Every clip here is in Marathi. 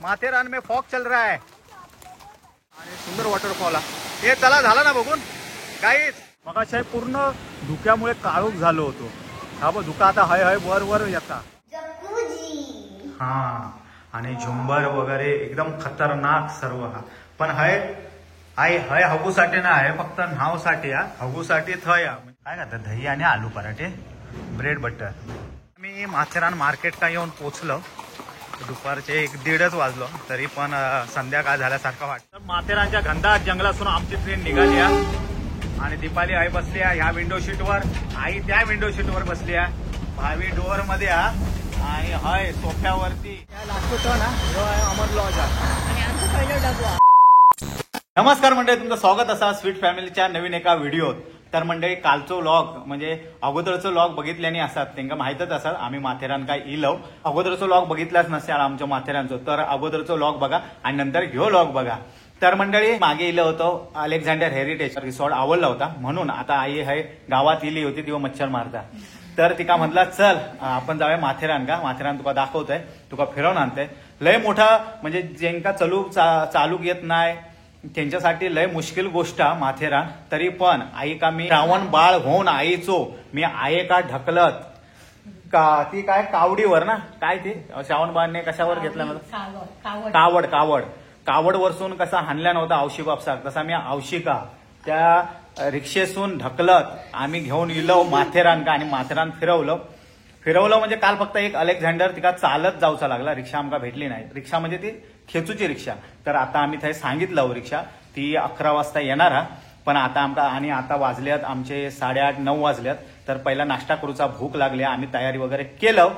माथेरान में फॉग चल रहा है आणि सुंदर वॉटरफॉल आहे. हे चला झाला ना बघून गाईज. मगाशी पूर्ण धुक्यामुळे काळोख झालो होतो. हा बघ धुका आता हय हय वर वर येता. हा आणि झुंबर वगैरे एकदम खतरनाक सर्व. हा पण हय आई हय हगूसाठी ना आहे फक्त नावसाठी. हा हगूसाठी थय काय करतात दही आणि आलू पराठे ब्रेड बटर. मी माथेरान मार्केट का येऊन पोचलो. दुपारचे 1-1:30 वाजलो तरी पण संध्याकाळ झाल्यासारखं वाटतं. माथेरानच्या घनदाट जंगलातून आमची ट्रेन निघाली आहे आणि दीपाली आई बसली आहे ह्या विंडो सीटवर. आई त्या विंडो सीटवर बसली आहे. भावी डोअर मध्ये आणि हय सोफ्यावरती अमर लॉज आहे. नमस्कार मंडळी, तुमचं स्वागत असा स्वीट फॅमिलीच्या नवीन एका व्हिडिओत. तर मंडळी कालचो व्लॉग म्हणजे अगोदरचो व्लॉग बघितल्याने असतात त्यांना माहितच असतात आम्ही माथेरान काय इलव. अगोदरचो व्लॉग बघितलाच नसेल आमच्या माथेरानचो तर अगोदरचो व्लॉग बघा आणि नंतर ह्यो व्लॉग बघा. तर मंडळी मागे इलं होतं अलेक्झांडर हेरिटेज रिसॉर्ट आवडला होता म्हणून आता आई हे गावात इली होती तेव्हा मच्छर मारता. तर तिका म्हटलं चल आपण जाऊया माथेरान का. माथेरान तुका दाखवतंय तुका फिरवून आणतंय. लय मोठा म्हणजे ज्यांका चालूक येत नाही त्यांच्यासाठी लय मुश्किल गोष्ट माथेरान. तरी पण आई का मी श्रावण बाळ होऊन आईचो मी आहे का ढकलत का ती काय कावडीवर ना काय ती श्रावण बाळने कशावर घेतला मला कावड वरसून कसा हाणल्या नव्हता औशी बापसाक तसा मी औशिका त्या रिक्षेसून ढकलत आम्ही घेऊन इलो माथेरान का. आणि माथेरान फिरवलं म्हणजे काल फक्त एक अलेक्झांडर तिका चालत जाऊचा लागला. रिक्षा आमका भेटली नाही. रिक्षा म्हणजे ती खेचूची रिक्षा. तर आता आम्ही थंय सांगितलं रिक्षा ती 11 वाजता येणार हा. पण आता आमका आणि आता वाजल्यात आमचे 8:30-9 वाजल्यात. तर पहिला नाश्ता करूचा भूक लागली आम्ही तयारी वगैरे केलं.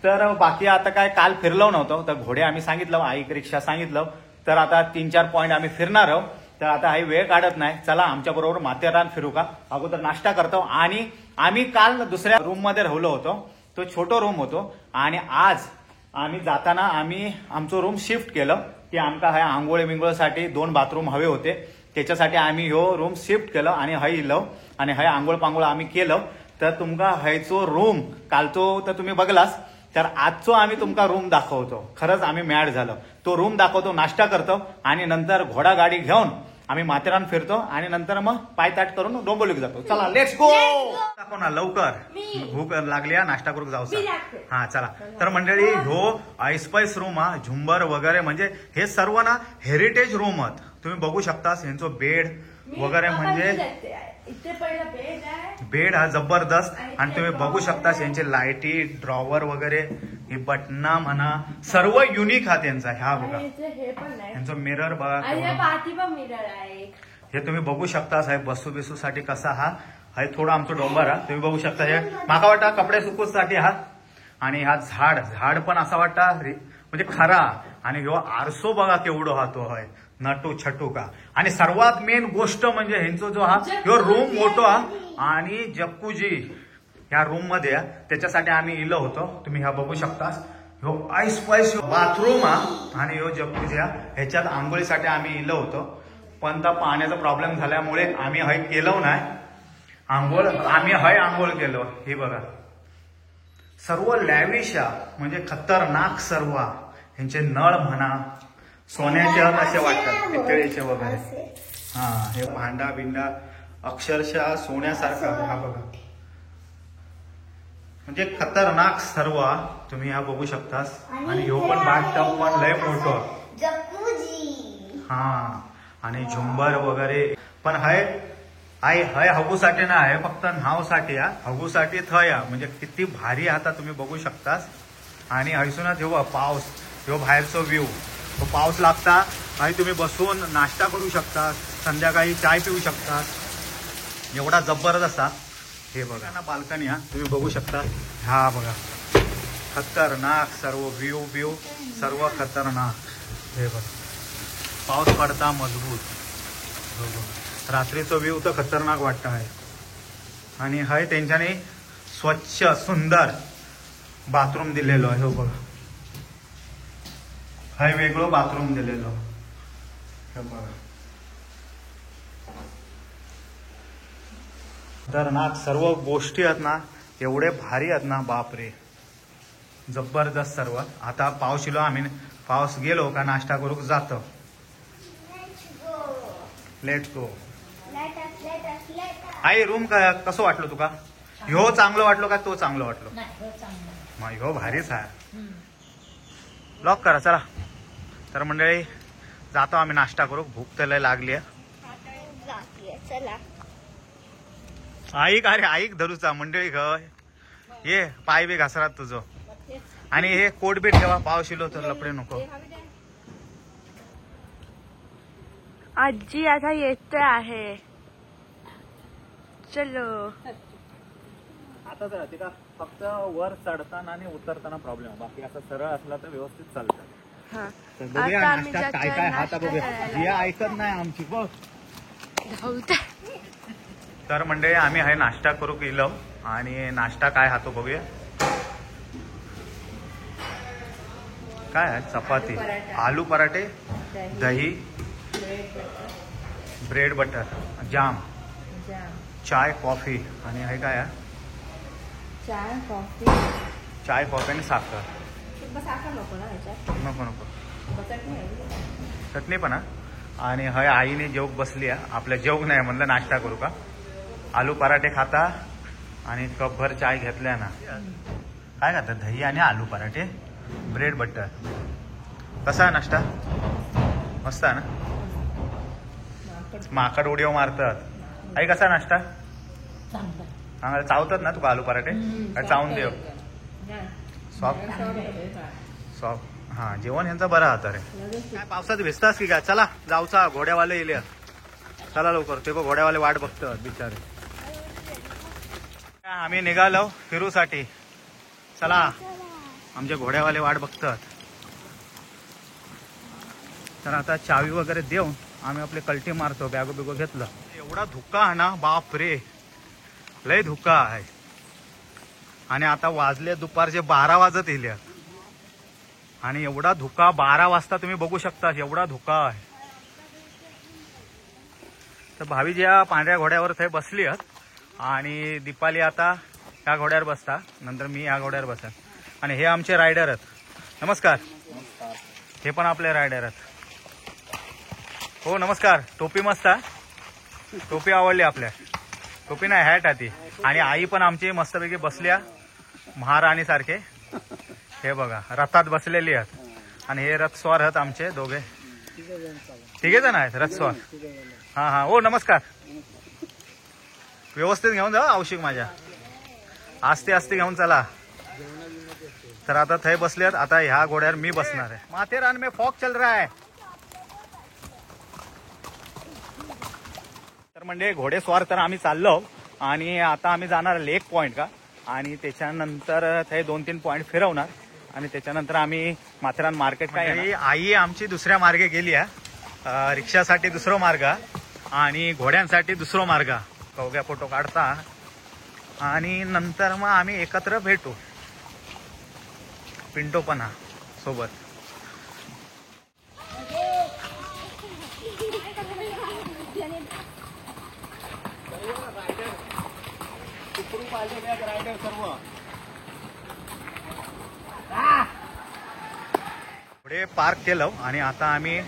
तर बाकी आता काय काल फिरलो नव्हतं तर घोडे आम्ही सांगितलं आई रिक्षा सांगितलं. तर आता 3-4 पॉईंट आम्ही फिरणार आहोत. तर आता हा वेळ काढत नाही चला आमच्या बरोबर माथेरान फिरू का. अगोदर नाश्ता करतो आणि आम्ही काल दुसऱ्या रूम मध्ये राहिलो होतो. तो छोटो रूम होतो आणि आज आम्ही जाताना आम्ही आमचं रूम शिफ्ट केलं की आमका ह्या आंघोळी बिंगोळीसाठी 2 बाथरूम हवे होते. त्याच्यासाठी आम्ही ह्यो रूम शिफ्ट केलं आणि हय इलो आणि हय आंघोळ पांघोळ आम्ही केलं. तर तुमका हयचो रूम कालचो तर तुम्ही बघलास. तर आजचो आम्ही तुमका रूम दाखवतो. खरंच आम्ही मॅड झालो. तो रूम दाखवतो नाश्ता करतो आणि नंतर घोडा गाडी घेऊन आम्ही माथेरान फिरतो आणि नंतर मग पायताट करून डोंबोलीत जातो. चला लेट्स गो. दाखव ना लवकर भूक लागली नाश्ता करून जाऊ. हा चला. तर मंडळी ह्यो आईस्पाईस रूम हा झुंबर वगैरे म्हणजे हे सर्व ना हेरिटेज रूम आहेत. तुम्ही बघू शकता यांचं बेड वगैरे म्हणजे बेड हा जबरदस्त. आणि तुम्ही बघू शकता यांचे लाईटी ड्रॉवर वगैरे हे बटना म्हणा सर्व युनिक हा त्यांचा. ह्या बघा यांचं मिरर बघा हे तुम्ही बघू शकता साहेब बसू बिसू साठी कसा हा आहे. थोडा आमचं डोंबर हा तुम्ही बघू शकता. हे माका वाटता कपडे सुकूसाठी हा. आणि हा झाड पण असा वाटता म्हणजे खरा. आणि ह्यो आरसो बघा केवढो हा तो आहे नटू छटू का. आणि सर्वात मेन गोष्ट म्हणजे ह्यांचा जो हा ह्यो रूम मोठो हा आणि जक्कुजी ह्या रूम मध्ये त्याच्यासाठी आम्ही इलो होतो. तुम्ही ह्या बघू शकता ह्यो आईस्पाईस बाथरूम हा आणि ह्यो जक्कुजी हा ह्याच्यात आंघोळीसाठी आम्ही इलो होतो. पण त्या पाण्याचा प्रॉब्लेम झाल्यामुळे आम्ही हय केलो नाही आंघोळ. आम्ही हय आंघोळ केलो. हे बघा सर्व लॅविश म्हणजे खतरनाक सर्व. ह्यांचे नळ म्हणा सोन्याचे असे वाटतात पितळेचे वगैरे. हा हे भांडा बिंडा अक्षरशः सोन्यासारखा. हा बघा म्हणजे खतरनाक सर्व तुम्ही हा बघू शकता. आणि ह्यो पण बाथटब पण लय मोठं. हा आणि झुंबर वगैरे पण हय हय हगूसाठी ना आहे फक्त नावसाठी. हगूसाठी थय म्हणजे किती भारी आता तुम्ही बघू शकता. आणि हयसूनच ह्यो पाऊस ह्यो बाहेरचो व्ह्यू तो पाऊस लागता आणि तुम्ही बसून नाश्ता करू शकता संध्याकाळी चाय पिऊ शकता. एवढा जबरदस्त. हे बघा ना बाल्कनी तुम्ही बघू शकता. हा बघा खतरनाक सर्व व्ह्यू सर्व खतरनाक. हे बघा पाऊस पडता मजबूत. रात्रीचा व्ह्यू तर खतरनाक वाटत आहे. आणि हय त्यांच्याने स्वच्छ सुंदर बाथरूम दिलेलो आहे. हो बघा हय वेगळं बाथरूम दिलेलो. हे बघा खतरनाक सर्व गोष्टी आहेत ना एवढे भारी आहेत ना बापरे जबरदस्त सर्व. आता पाऊस इलो आम्ही पाऊस गेलो का नाश्ता करूक जातो. Let's go. आई रूम कसं वाटलं तुका? ह्यो चांगलं वाटलो का तो चांगलं वाटलो? मग ह्यो भारीच आहे. लॉक करा चला. तर मंडळी जातो आम्ही नाश्ता करू. भूक तर लय लागली आहे. ऐक अरे ऐक धरूचा मंडळी घ ये पाय बी घासरात तुझं. आणि हे कोट बी ठेवा पाऊस शिलो तर लपडे नको. आजी आता येते आहे. चलो. आता तर का फक्त वर चढताना आणि उतरताना प्रॉब्लेम आहे. बाकी असं सरळ असला तर व्यवस्थित चालतं. हा. तर बघूया आता आम्ही नाश्त्यात काय जातोय काय नाश्ता हाता बघूया. करायला. जिया ऐकत नाही आमची बघ. धावते. तर मंडळी आम्ही आहे नाश्ता करू गेलो आणि नाश्ता काय हातो बघूया. काय आहे? चपाती, आलू पराठे, दही, ब्रेड बटर, जाम, चाय कॉफी आणि हे काय आहे? चाय कॉफी आणि साखर. नको नको चटणी पण आणि हय आईने जेवक बसली आहे. आपल्या जेवक नाही म्हणलं नाश्ता करू का. आलू पराठे खाता आणि कपभर चाय घेतल्या ना. काय खातात? दही आणि आलू पराठे, ब्रेड बटर. कसा आहे नाश्ता? मस्त आहे ना. माकड उड्या मारतात. आई कसा नाश्ता? चांगला चावतात ना तुका आलू पराठे? काय चावून देव सॉफ्ट सॉफ्ट. हा जेवण यांचा बरा होता रे. काय पावसात भिजतास की काय? चला जाऊचा घोड्यावाले येले. चला लवकर. ते बघ घोड्यावाले वाट बघतात बिचारे. आम्ही निघालो फिरूसाठी. चला आमचे घोड्यावाले वाट बघतात. तर आता चावी वगैरे देऊन आम्ही आपले कल्टी मारतो. बॅगो बिगो घेतलं. एवढा धुका आहे ना बाप रे लय धुका आहे. आणि आता वाजले दुपारचे 12 वाजत येईल. आणि एवढा धुका 12 वाजता तुम्ही बघू शकता. एवढा धुका आहे. तर भावी ज्या पांढऱ्या घोड्यावर ते बसली आहेत आणि दीपाली आता ह्या घोड्यावर बसता. नंतर मी ह्या घोड्यावर बसेन. आणि हे आमचे रायडर आहेत. नमस्कार. हे पण आपले रायडर आहेत. हो नमस्कार. टोपी मस्त आहे. टोपी आवडली आपल्या. टोपी नाही हॅट आहे ती. आणि आई पण आमची मस्तपैकी बसल्या महाराणी सारखे. हे बघा रथात बसलेली आहेत. आणि हे रथस्वार आहेत आमचे दोघे. तिघे जण आहेत रथस्वार. हा हा. हो नमस्कार. व्यवस्थित घेऊन जा औषध माझ्या. आस्ते आस्ते घेऊन चला. तर आता थै बसलेत. आता ह्या घोड्यावर मी बसणार आहे. माथेरान में फॉग चल रहा है. तर म्हणजे घोडेस्वार तर आम्ही चाललो. आणि आता आम्ही जाणार लेक पॉइंट का. आणि त्याच्यानंतर ते 2-3 पॉइंट फिरवणार. आणि त्याच्यानंतर आम्ही माथेरान मार्केट काय. आई आमची दुसऱ्या मार्गे गेली आहे. रिक्षासाठी दुसरा मार्ग आणि घोड्यांसाठी दुसरा मार्ग. कवग्या फोटो काढता आणि नंतर मग आम्ही एकत्र भेटू. पिंटो पण सोबत. पुढे पार्क केलं आणि आता आम्ही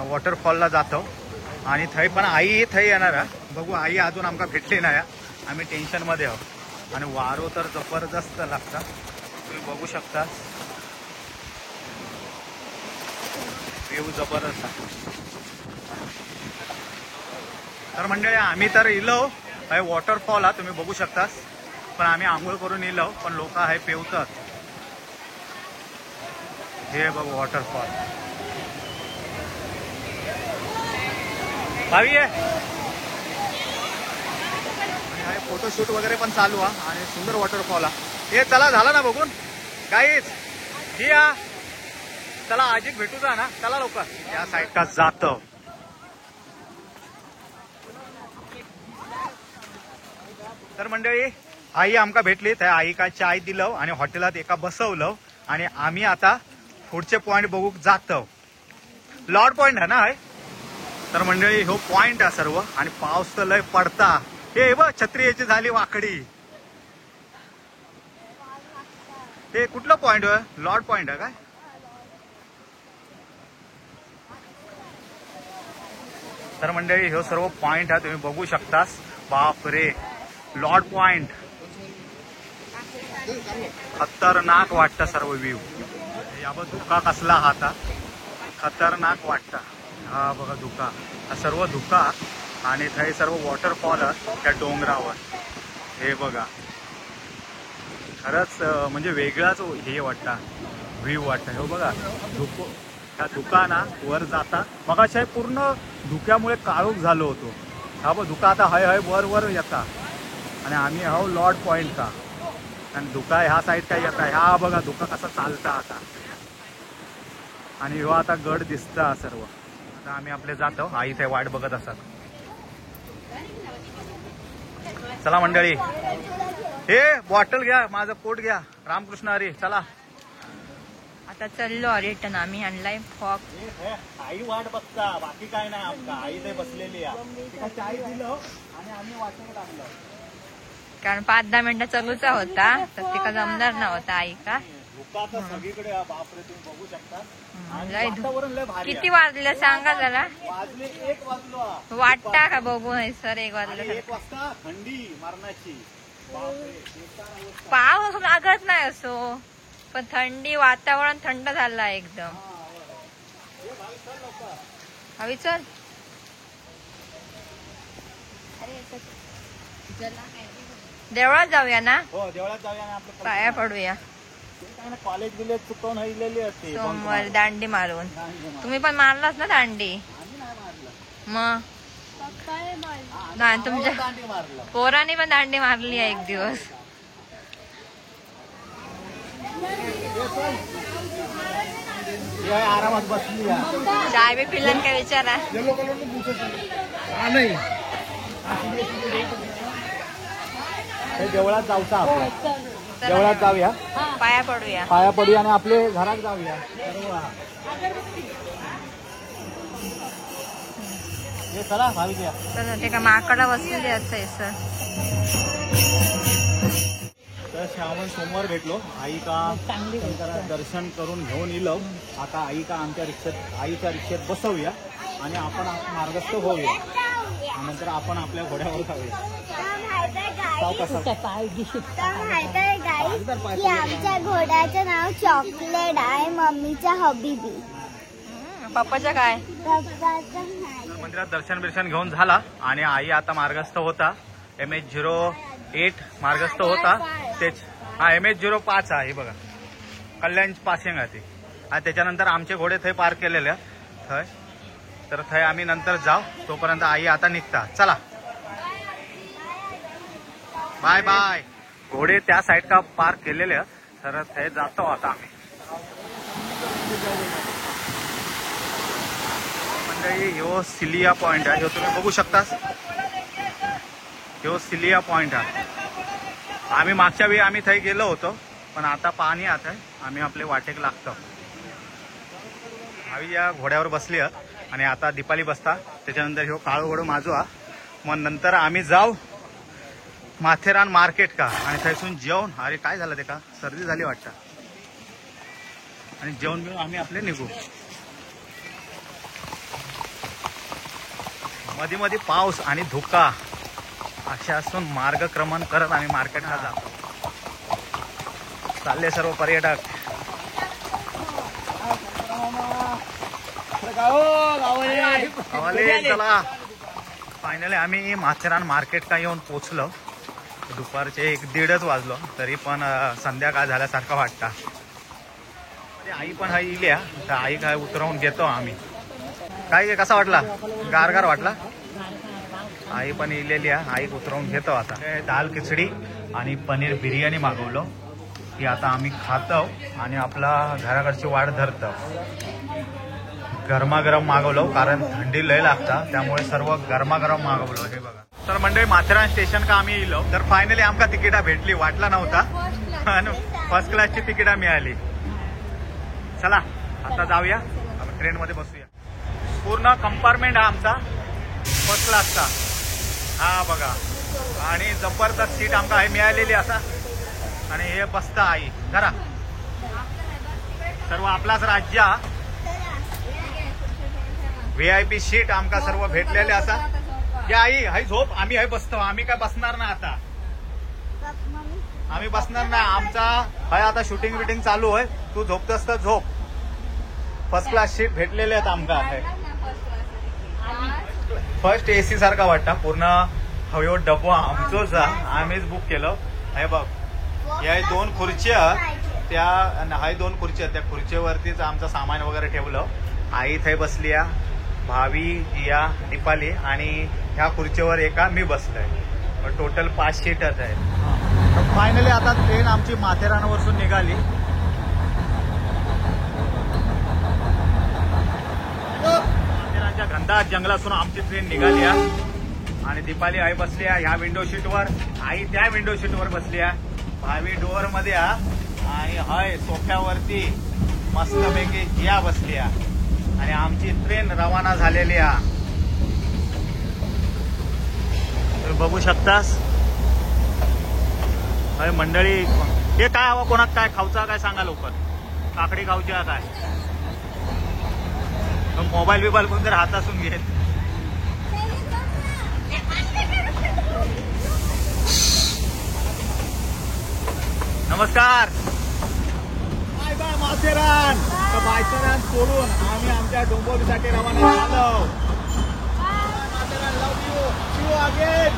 वॉटरफॉलला जातो. आणि थंय पण आई थंय येणार आहे. बघू आई अजून आमका भेटली नाही. आम्ही टेन्शन मध्ये आहोत. आणि वारो तर जबरदस्त लागता. तुम्ही बघू शकता व्ह्यू जबरदस्त आहे. तर मंडळी आम्ही तर इलो वॉटरफॉल हा तुम्ही बघू शकता. पण आम्ही आंघोळ करून इलो पण लोक आहे पेवतात. हे बघ वॉटरफॉल भावी आहे. आणि फोटोशूट वगैरे पण चालू आहे. आणि सुंदर वॉटरफॉल आहे. हे चला झाला ना बघून काहीच. ही चला आजीक भेटू जा ना. चला लवकर. या साईडला जातो. तर मंडळी आई आमका भेटली. त्या आई काय चाय दिलं आणि हॉटेलात एका बसवलं. आणि आम्ही आता पुढचे पॉइंट बघू जातो. लॉर्ड पॉइंट आहे ना. तर मंडळी हो पॉइंट आहे सर्व. आणि पाऊस तर लय पडता. हे बघ छत्री याची झाली वाकडी. हे कुठलं पॉइंट आहे? लॉर्ड पॉइंट आहे काय? तर मंडळी हे सर्व पॉइंट आहे तुम्ही बघू शकतास. बाप रे, लॉर्ड पॉइंट खतरनाक वाटतं सर्व व्ह्यू. यावर धुका कसला हा आता खतरनाक वाटतं. हा बघा धुका, हा सर्व धुका आणि थंय सर्व वॉटरफॉल त्या डोंगरावर. हे बघा खरंच म्हणजे वेगळाच हे वाटतं व्ह्यू वाटतं. हे बघा ह्या धुका ना वर जाता मग अशा पूर्ण धुक्यामुळे काळोख झालो होतो. हा बघ धुका आता हय हय वर वर येता आणि आम्ही हो लॉर्ड पॉइंट का आणि धुका ह्या साईड काय येता. ह्या बघा धुका कसा चालता आता आणि ह्यो आता गड दिसता सर्व. आता आम्ही आपले जातो. आई ते वाट बघत असतात. चला मंडळी, हे बॉटल घ्या, माझं कोट घ्या. रामकृष्ण हरी. चला आता चाललो रिटर्न. आम्ही आणलाय फॉक. आई वाट बघता, बाकी काय नाही आमका. आई ते बसलेली आहे. चाय दिलं आणि आम्ही वाटेला लागलो. कारण 5-10 मिनिटं चालूचा होता तर तिका जमणार नव्हता आई का. धुका तर सगळीकडे बापरे तुम्ही बघू शकता. किती वाजले सांगा जरा. वाजले 1 वाजलो. वाटता का बघू सर 1 वाजले. 1 वाजता थंडी मारण्याची. पाऊस लागत नाही असो पण थंडी, वातावरण थंड झालं एकदम. हवी चल. देवळात जाऊया ना. हो देवळात जाऊया ना. आपलं पाया पडूया. कॉलेज बिलेज चुकवून इलेली असते सोमवार दांडी मारून. तुम्ही पण मारलाच ना दांडी. मग नाही तुमच्या पोरांनी पण दांडी मारली आहे एक दिवस. आरामात बसली. चाय बी पिलन काय विचारा. देवळात जाऊचा आपल्या. देवळात जाऊया, पाया पडूया. पाया पडूया आणि आपले घरात जाऊया. चला भावी घ्या. तर ते का माकडा बसलेली असते सर. तर श्रावण सोमवार भेटलो. आई का दर्शन करून घेऊन येलो. आता आई का आमच्या रिक्षेत, आईच्या रिक्षेत बसवूया आणि आपण मार्गस्थ होऊया. नंतर आपण आपल्या घोड्यावर जाऊया. आमच्या घोड्याचं नाव चॉकलेट आहे. मम्मीचा हबीबी. पप्पाच्या काय. मंदिरात दर्शन बिर्शन घेऊन झाला आणि आई आता मार्गस्थ होता. MH08 मार्गस्थ होता. तेच हा MH05 आहे बघा. कल्याण पासिंग आहे ती. आणि त्याच्यानंतर आमचे घोडे थंय पार्क केलेले थंय. तर थंय आम्ही नंतर जाऊ. तोपर्यंत आई आता निघता. चला बाय बाय. घोडे त्या साईड का पार्क केलेले तर थंय जातो आता आम्ही. म्हणजे ह्यो सिलिया पॉइंट आहे. ह्यो तुम्ही बघू शकता. ह्यो सिलिया पॉइंट आहे. आम्ही मागच्या वेळी आम्ही थंय गेलो होतो पण आता पाणी आता आम्ही आपले वाटेक लागतो. आम्ही या घोड्यावर बसली आणि आता दीपाली बसता. त्याच्यानंतर ह्यो काळो घोडो माझो हा. मग नंतर आम्ही जाऊ माथेरान मार्केट का आणि थंयसून जेवण. अरे काय झालं ते का सर्दी झाली वाटतं. आणि जेवण घेऊन आम्ही आपले निघू. मध्ये मध्ये पाऊस आणि धुका अशा असून मार्गक्रमण करत आम्ही मार्केटला जातो. चालले सर्व पर्यटक. चला फायनली आम्ही माथेरान मार्केट का येऊन पोचलो. दुपारचे 1-1:30 वाजलो तरी पण संध्याकाळ झाल्यासारखं वाटतं. आई पण हाय इल्या तर आई काय उतरवून घेतो आम्ही. काय कसा वाटला. गारगार वाटला. आई पण इलेली आहे. आई उतरवून घेतो आता. दाल खिचडी आणि पनीर बिर्याणी मागवलो. ती आता आम्ही खातो आणि आपला घराकडची वाट धरतो. गरमागरम मागवलो कारण थंडी लय लागता त्यामुळे सर्व गरमागरम मागवलो. हे बघा. तर मंडळी माथेरान स्टेशन का आम्ही इलो तर फायनली आमका तिकिटा भेटली. वाटला नव्हता आणि फर्स्ट क्लासची तिकिटा मिळाली. चला आता जाऊया. आपण ट्रेन मध्ये बसूया. पूर्ण कंपार्टमेंट हा आमचा फर्स्ट क्लासचा. हा बघा आणि जबरदस्त सीट आमका आहे मिळालेली असा. आणि हे बसता आई जरा सर्व आपलाच राज्य. VIP शीट आमका सर्व भेटलेले असा. या आई हाय झोप, आम्ही हाय बसतो, आम्ही काय बसणार ना आता, आम्ही बसणार नाही. आमचा हाय आता शूटिंग बिटिंग चालू आहे, तू झोपतस तर झोप. फर्स्ट क्लास शीट भेटलेले आहेत आमका. फर्स्ट AC सारखा वाटतं पूर्ण. हयो डबो आमचोच आम्हीच बुक केलं. हे बघ, या 2 खुर्च्या त्या, हाय 2 खुर्च्या, त्या खुर्चीवरतीच आमचं सामान वगैरे ठेवलं. आई इथे बसली आहे, भावी, जिया, दीपाली, आणि ह्या खुर्चीवर एका मी बसलोय. टोटल 5 सीटच आहे. तर फायनली आता ट्रेन आमची माथेरानवरून निघाली. माथेरानच्या घनदाट जंगलातून आमची ट्रेन निघाली आहे. आणि दीपाली आई बसली आहे ह्या विंडो सीटवर, आई त्या विंडो सीटवर बसली आहे. भावी डोअर मध्ये आणि हाय सोफ्यावरती मस्तपैकी जिया बसली आहे. आणि आमची ट्रेन रवाना झालेली आहे. तुम्ही बघू शकतास. अरे मंडळी, हे काय हवं, कोणाक काय खाऊचा काय सांगा लवकर. काकडी खाऊची काय, मोबाईल बिबाईल कोण जर हातासून घेत. नमस्कार. Bye bye Matheran. माथेरान सोडून आम्ही आमच्या डोंबिवलीसाठी रवाना झालो. Matheran, love you, see you again.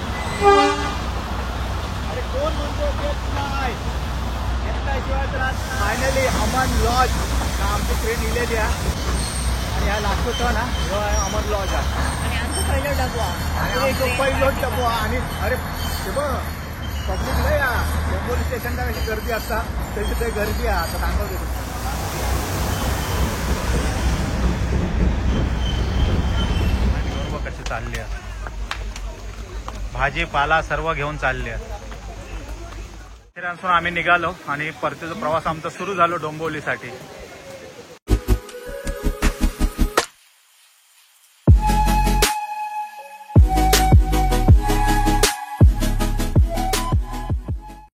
अरे कोण म्हणतो येत नाही, घेतल्याशिवाय तर. फायनली अमन लॉज आमची ट्रेन इलेली आहे. आणि ह्या लास्ट होता ना, जो आहे अमन लॉज आहे. आणि आमचं पहिलं डबा, पहिलो डबो. आणि अरे ते बघ, पब्लिक लय डोंबिवली स्टेशनला कशी गर्दी असता तशी काही गर्दी आहे. आता सांगतो बरोबर कशी चालली आहे. भाजीपाला सर्व घेऊन चालली आहे. आम्ही निघालो आणि परतीचा प्रवास आमचा सुरू झालो डोंबिवलीसाठी.